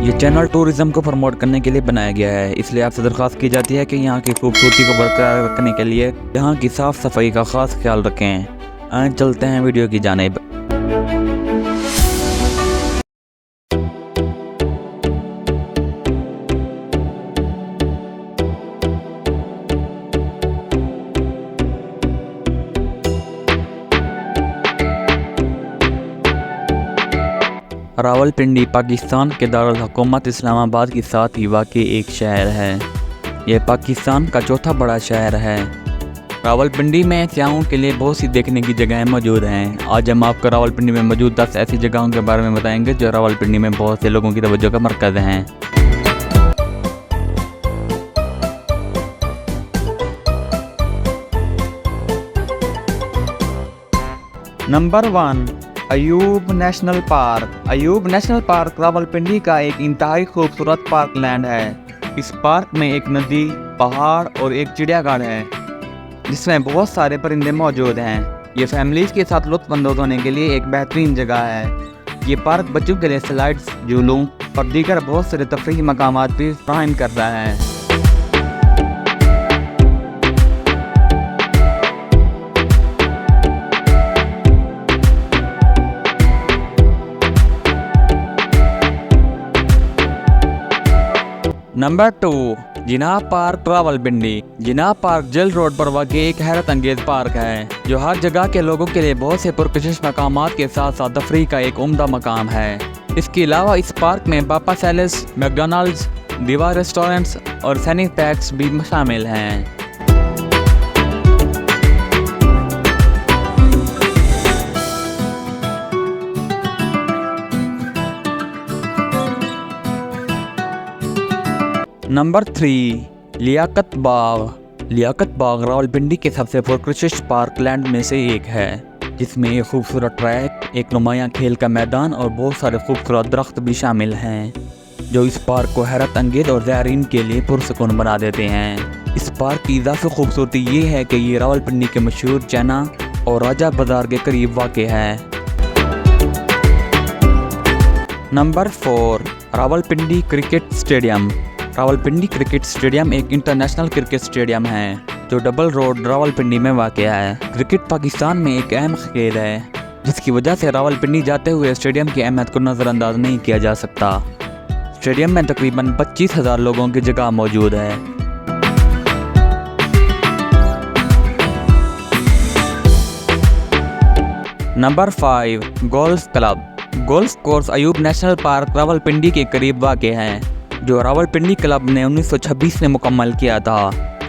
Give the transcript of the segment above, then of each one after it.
ये channel tourism को promote करने के लिए बनाया गया है, इसलिए आपसे दरख्वास्त की जाती है कि यहाँ की खूबसूरती को बरकरार रखने के लिए यहाँ की साफ सफाई का खास ख्याल रखें। आए चलते हैं वीडियो की जानिब। रावलपिंडी पाकिस्तान के दारुल हुकूमत इस्लामाबाद के साथ ही वाक़ई एक शहर है। यह पाकिस्तान का चौथा बड़ा शहर है। रावलपिंडी में सयाहों के लिए बहुत सी देखने की जगहें मौजूद हैं। आज हम आपको रावलपिंडी में मौजूद 10 ऐसी जगहों के बारे में बताएंगे जो रावलपिंडी में बहुत से लोगों की तवज्जो का मरकज़ हैं। Number 1, Ayub national park. Ayub national park Rawalpindi का एक इंतहाई खूबसूरत पार्क लैंड है। इस पार्क में एक नदी, पहाड़ और एक चिड़ियाघर है जिसमें बहुत सारे परिंदे मौजूद हैं। ये फैमिलीज के साथ लुत्फ़अंदोज़ होने के लिए एक बेहतरीन जगह है। ये पार्क बच्चों के लिए स्लाइड्स, झूलों और दीगर बहुत सारे तफरीही मकामात भी फराहम करता है। नंबर 2, Jinnah Park Rawalpindi. Jinnah Park Jail Road पर वाक़ई एक हैरत अंगेज पार्क है जो हर जगह के लोगों के लिए बहुत से पुरकशिश मकामात के साथ साथ तफरीह का एक उम्दा मकाम है। इसके अलावा इस पार्क में पापा सैलेस, मैकडॉनल्ड्स, दीवार रेस्टोरेंट्स और सैनिक पैक्स भी शामिल हैं। नंबर 3, लियाकत बाग। लियाकत बाग रावलपिंडी के सबसे पुरकशिश पार्क लैंड में से एक है जिसमें एक खूबसूरत ट्रैक, एक नुमायां खेल का मैदान और बहुत सारे खूबसूरत दरख्त भी शामिल हैं जो इस पार्क को हैरत अंगेज और ज़ायरीन के लिए पुरसुकून बना देते हैं। इस पार्क की इजाफी खूबसूरती ये है कि ये रावलपिंडी के मशहूर चना और राजा बाजार के करीब वाक़ई है। Number 4, Rawalpindi cricket stadium. Rawalpindi cricket stadium एक इंटरनेशनल क्रिकेट स्टेडियम है जो डबल रोड रावलपिंडी में वाक़ई है। क्रिकेट पाकिस्तान में एक अहम खेल है जिसकी वजह से रावलपिंडी जाते हुए स्टेडियम की अहमियत को नज़रअंदाज नहीं किया जा सकता। स्टेडियम में तकरीबन 25,000 लोगों की जगह मौजूद है। Number 5, golf club. Golf course Ayub national park Rawalpindi के करीब वाक़ई है जो रावलपिंडी क्लब ने 1926 में मुकम्मल किया था।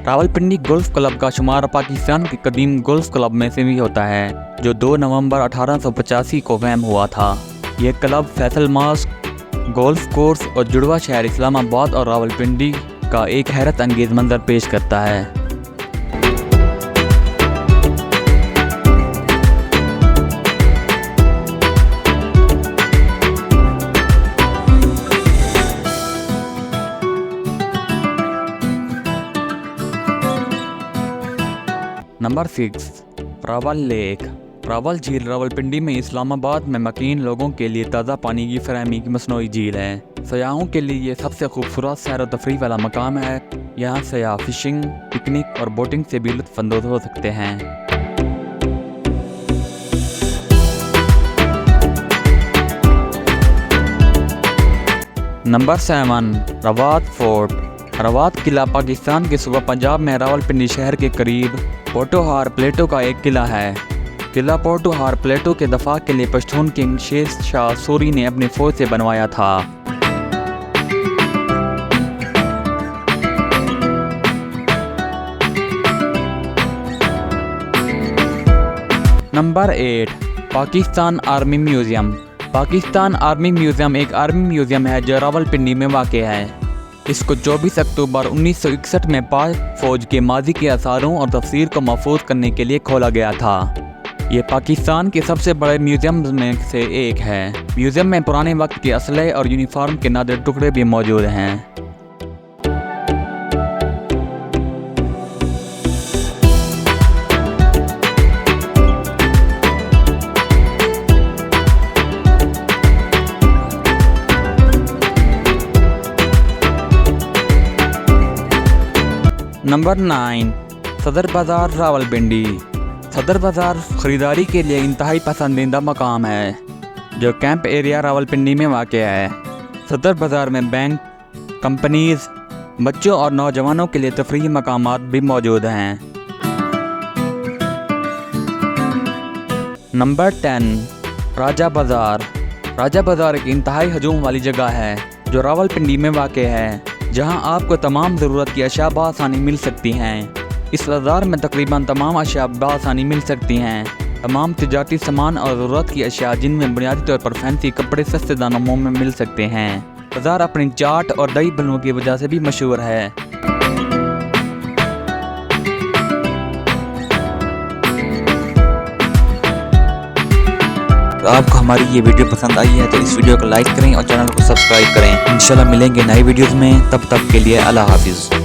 रावलपिंडी गोल्फ क्लब का शुमार पाकिस्तान के कदीम गोल्फ क्लब में से भी होता है जो 2 नवंबर 1885 को कायम हुआ था। यह club Faisal mask, golf course और जुड़वा शहर इस्लामाबाद और रावलपिंडी का एक हैरत अंगेज मंजर पेश करता है। Number 6, Rawal lake. रावल झील रावलपिंडी में इस्लामाबाद में मकीन लोगों के लिए ताज़ा पानी की फराहमी की मसनूई झील है। सयाहों के लिए ये सबसे खूबसूरत सैर व तफरीह वाला मकाम है। यहाँ सयाह फिशिंग, पिकनिक और बोटिंग से भी लुत्फ़अंदोज़ हो सकते हैं। Number 7, Rawat fort. रवात किला पाकिस्तान के सूबा पंजाब में रावलपिंडी शहर के करीब पोटोहार प्लेटो का एक किला है। किला पोटोहार प्लेटो के दफा के लिए पश्तून किंग शेर शाह सूरी ने अपनी फौज से बनवाया था। Number 8, Pakistan army museum. Pakistan army museum एक आर्मी म्यूज़ियम है जो रावलपिंडी में वाक़ई है। इसको 24 अक्टूबर 1961 में पाक फ़ौज के माजी के आसारों और तफसीर को महफूज करने के लिए खोला गया था। ये पाकिस्तान के सबसे बड़े म्यूज़ियम में से एक है। म्यूज़ियम में पुराने वक्त के असलहे और यूनिफॉर्म के नादिर टुकड़े भी मौजूद हैं। नंबर 9, सदर बाज़ार रावलपिंडी। सदर बाज़ार ख़रीदारी के लिए इंतहाई पसंदीदा मकाम है जो कैंप एरिया रावलपिंडी में वाक़ है। सदर बाज़ार में बैंक, कंपनीज़, बच्चों और नौजवानों के लिए तफरीही मकामात भी मौजूद हैं। नंबर 10, राजा बाज़ार। राजा बाज़ार एक इंतहाई हजूम वाली जगह है जो रावलपिंडी में वाक़ है, जहां आपको तमाम ज़रूरत की अशिया बआसानी मिल सकती हैं। इस बाज़ार में तकरीबन तमाम अशिया बआसानी मिल सकती हैं। तमाम तिजारती सामान और ज़रूरत की अशिया, जिनमें बुनियादी तौर पर फैंसी कपड़े सस्ते दामों में मिल सकते हैं। बाज़ार अपनी चाट और दही बल्लों की वजह से भी मशहूर है। तो आपको हमारी ये वीडियो पसंद आई है तो इस वीडियो को लाइक करें और चैनल को सब्सक्राइब करें। इंशाल्लाह मिलेंगे नई वीडियोज़ में, तब तक के लिए अल्लाह हाफिज़।